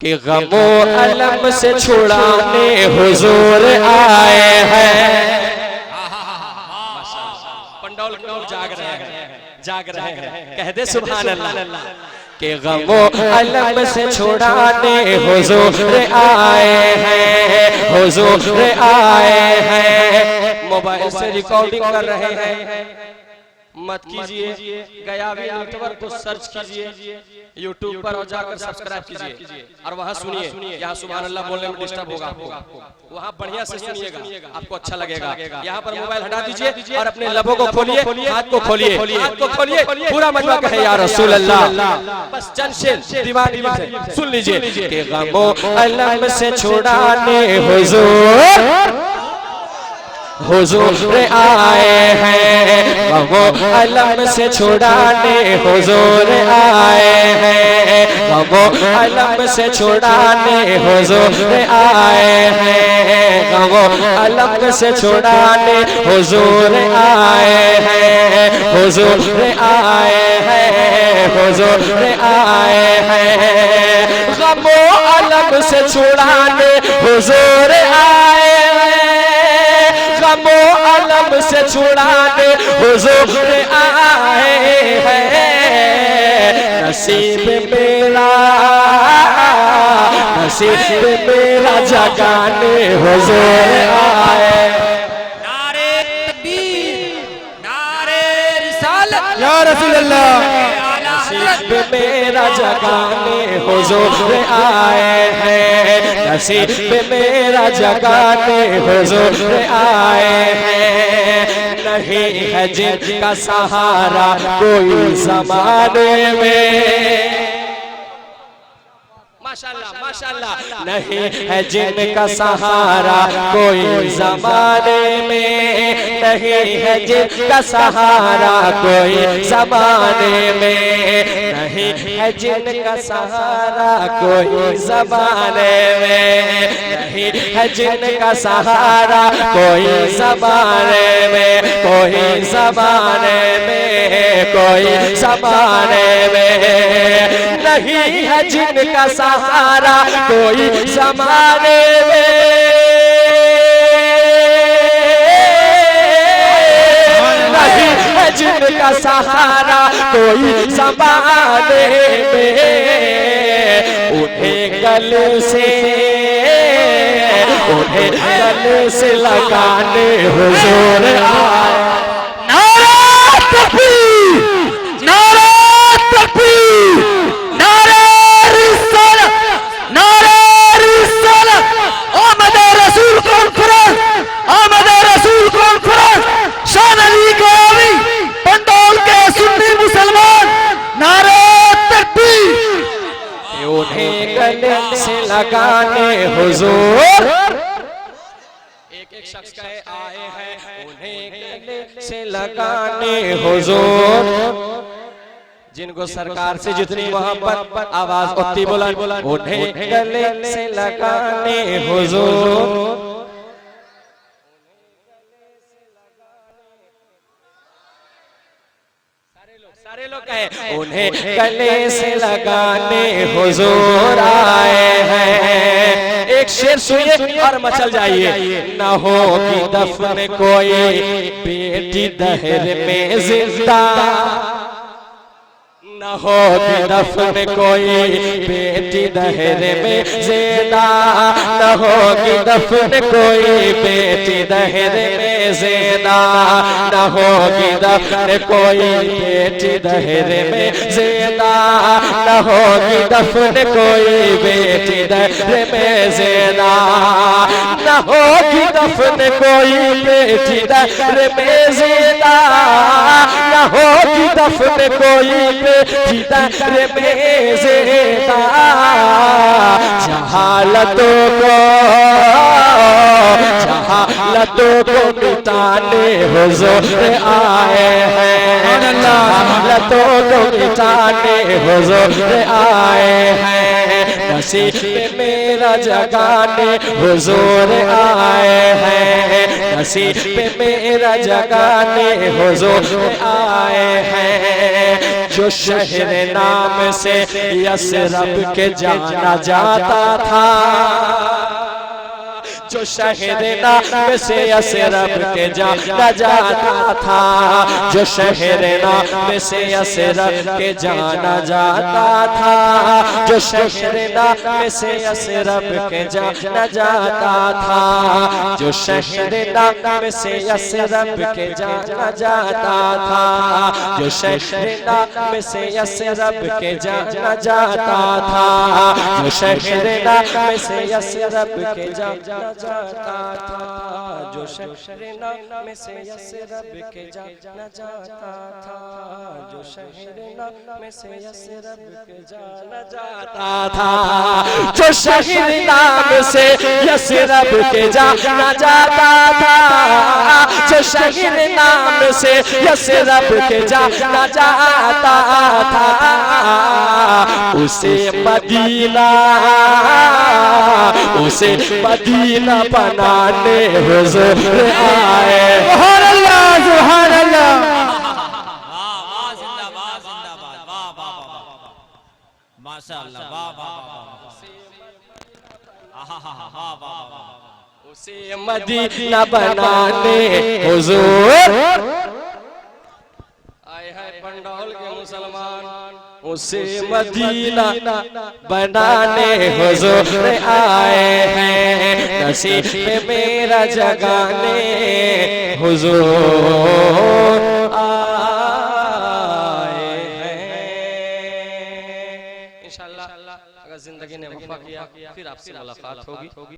कि गमो अलम से छुड़ाने हुजूर आए हैं। पंडौल के लोग जाग रहे हैं कह दे सुभान अल्लाह। कि गमो अलम से छुड़ाने हुजूर आए हैं, हुजूर आए हैं। मोबाइल से रिकॉर्डिंग कर रहे हैं मत कीजिए, गया भी नेटवर्क को सर्च कीजिए यूट्यूब पर और जाकर सब्सक्राइब कीजिए और वहाँ सुनिए। यहाँ सुभान अल्लाह बोलने में डिस्टर्ब होगा आपको, वहाँ बढ़िया से सुनिएगा, आपको अच्छा लगेगा। यहाँ पर मोबाइल हटा दीजिए और अपने लबों को खोलिए, हाथ को खोलिए, हाथ को खोलिए, पूरा मजमा कहे या रसूल अल्लाह। बस चंद दीवानी से सुन लीजिए कि गमो अलम से छुड़ाने हुजूर हुजूर आए हैं। गमो अलम से छुड़ाने हुजूर आए हैं, गमो अलम से छुड़ाने हुजूर आए हैं, गमो अलम से छुड़ाने हुजूर आए हैं, हुजूर आए हैं, हुजूर आए हैं। गमो अलम से छुड़ाने हुजूर आए हैं, गमो अलम से छुड़ाने हुजूर आए हैं। नसीब मेरा जगाने हुजूर आए। नारे तकबीर, नारे रिसालत या रसूल अल्लाह। नसीब मेरा जगाने हुजूर आए हैं, नसीब मेरा जगाने हुजूर आए हैं। नहीं है जिनका सहारा कोई ज़माने में, माशाल्लाह माशाल्लाह। नहीं है जिनका सहारा कोई ज़माने में, नहीं है जिनका सहारा कोई ज़माने में, नहीं है जिनका सहारा कोई ज़माने में, नहीं है जिनका सहारा कोई ज़माने में, कोई ज़माने में, कोई ज़माने में। नहीं है जिनका सहारा कोई ज़माने में, नहीं है जिनका सहारा कोई ज़माने में। उन्हें गले से लगाने हुजूर आए। नारे तकबीर, नारे तकबीर, नारे रिसालत, नारे रिसालत। आमद रसूल कॉन्फ्रेंस, आमद रसूल कॉन्फ्रेंस, शान अली गावी, पंडौल के सुन्नी मुसलमान। नारे तकबीर। उन्हें गले से लगाने हुजूर, एक शख्स कहे आए हैं, उन्हें गले से लगाने हुजूर। जिनको सरकार से जितनी मोहब्बत आवाज उतनी बुलंद, उन्हें गले से लगाने हुजूर। सारे लोग कहे उन्हें गले से लगाने हुजूर आए हैं। एक शेर सुनिए और मचल जाइए। न होगी दफन कोई बेटी दहर में जिंदा, न होगी दफन कोई बेटी दहर में जिंदा, न होगी दफन कोई बेटी दहर में जिंदा, न होगी दफन कोई बेटी दहर में जिंदा, न होगी दफन कोई बेटी दहर में जिंदा, न होगी दफन कोई बेटी दहर में जिंदा, न होगी दफन कोई बेटी दहर में जिंदा। जहालतों को हालतों को मिटाने हुजूर आए हैं, हालतों को मिटाने हुजूर आए हैं, नसीब मेरा जगाने हुजूर आए हैं, नसीब मेरा जगाने हुजूर आए हैं। जो शहर नाम से यसरब के जाना जाता था, जो शहर नाम से यसरब के जाना जाता था, जो शहर नाम से यसरब के जाना जाता था, जो शहर नाम से यसरब के जाना जाता था, जो शहर नाम से यसरब के जाना जाता था, जो शहर नाम से यसरब के जाना जाता था, जो शहर नाम से यसरब के जाना जाता था, जो शहर नाम से यसरब के जाना जाता था, जो शहर नाम से यसरब के जाना जाता था, जो शहर नाम से यसरब के जाना जाता था, जो शहर नाम से यसरब के जाना जाता था, उसे मदीना, उसे मदीना बनाने हुजूर आए। सुभान अल्लाह, सुभान अल्लाह। वाह जिंदाबाद जिंदाबाद, वाह वाह वाह, माशाअल्लाह, वाह वाह वाह, वाह वाह, उसे मदीना बनाने हुजूर आए हैं। पंडौल के मुसलमान, उसे मदीना बनाने हुजूर आए हैं, नसीब मेरा जगाने हुजूर आए हैं। इंशाअल्लाह अगर जिंदगी ने वफा किया फिर आपसे मुलाकात होगी।